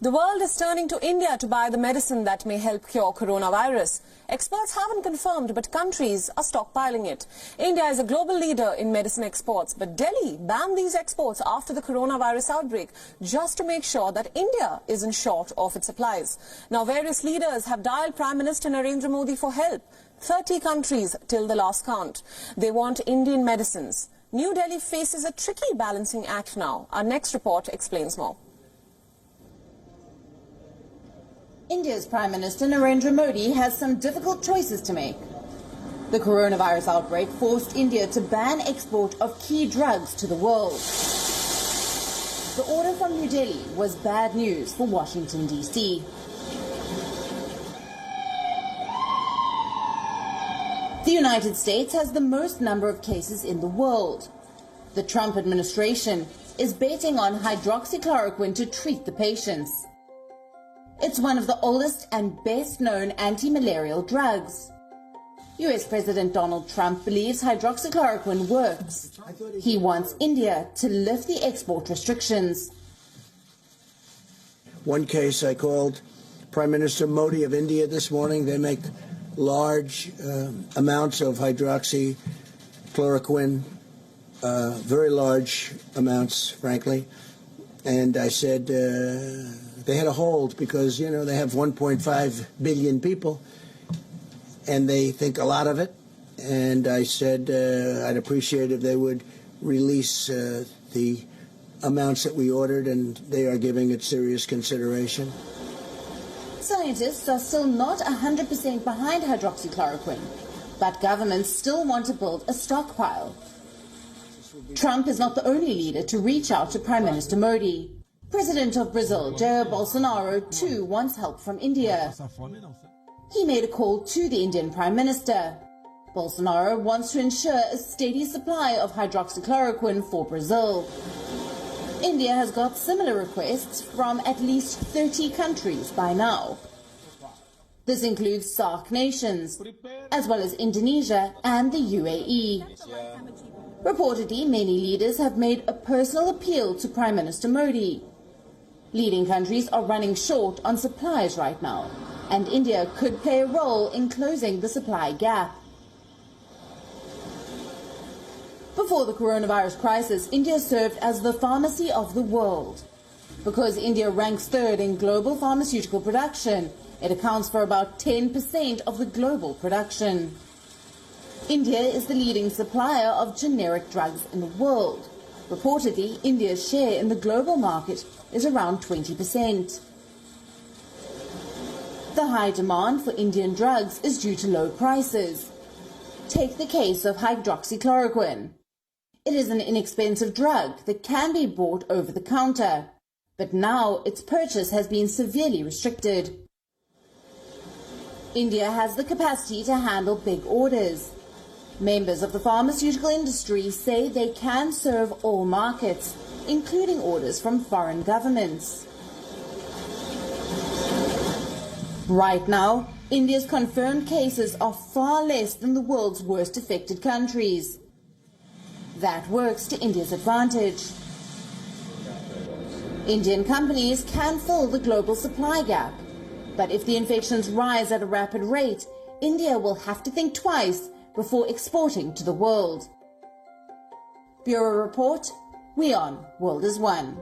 The world is turning to India to buy the medicine that may help cure coronavirus. Experts haven't confirmed, but countries are stockpiling it. India is a global leader in medicine exports, but Delhi banned these exports after the coronavirus outbreak just to make sure that India isn't short of its supplies. Now, various leaders have dialed Prime Minister Narendra Modi for help. 30 countries till the last count. They want Indian medicines. New Delhi faces a tricky balancing act now. Our next report explains more. India's Prime Minister Narendra Modi has some difficult choices to make. The coronavirus outbreak forced India to ban export of key drugs to the world. The order from New Delhi was bad news for Washington, D.C. The United States has the most number of cases in the world. The Trump administration is betting on hydroxychloroquine to treat the patients. It's one of the oldest and best-known anti-malarial drugs. US President Donald Trump believes hydroxychloroquine works. He wants India to lift the export restrictions. One case I called Prime Minister Modi of India this morning. They make large amounts of hydroxychloroquine, very large amounts, frankly. And I said they had a hold because, you know, they have 1.5 billion people and they think a lot of it. And I said I'd appreciate if they would release the amounts that we ordered, and they are giving it serious consideration. Scientists are still not 100% behind hydroxychloroquine, but governments still want to build a stockpile. Trump is not the only leader to reach out to Prime Minister Modi. President of Brazil, Jair Bolsonaro, too wants help from India. He made a call to the Indian Prime Minister. Bolsonaro wants to ensure a steady supply of hydroxychloroquine for Brazil. India has got similar requests from at least 30 countries by now. This includes SAARC nations, as well as Indonesia and the UAE. Reportedly, many leaders have made a personal appeal to Prime Minister Modi. Leading countries are running short on supplies right now, and India could play a role in closing the supply gap. Before the coronavirus crisis, India served as the pharmacy of the world. Because India ranks third in global pharmaceutical production, it accounts for about 10% of the global production. India is the leading supplier of generic drugs in the world. Reportedly, India's share in the global market is around 20%. The high demand for Indian drugs is due to low prices. Take the case of hydroxychloroquine. It is an inexpensive drug that can be bought over the counter, but now its purchase has been severely restricted. India has the capacity to handle big orders. Members of the pharmaceutical industry say they can serve all markets, including orders from foreign governments. Right now, India's confirmed cases are far less than the world's worst affected countries. That works to India's advantage. Indian companies can fill the global supply gap, but if the infections rise at a rapid rate, India will have to think twice before exporting to the world. Bureau Report, WION, World is One.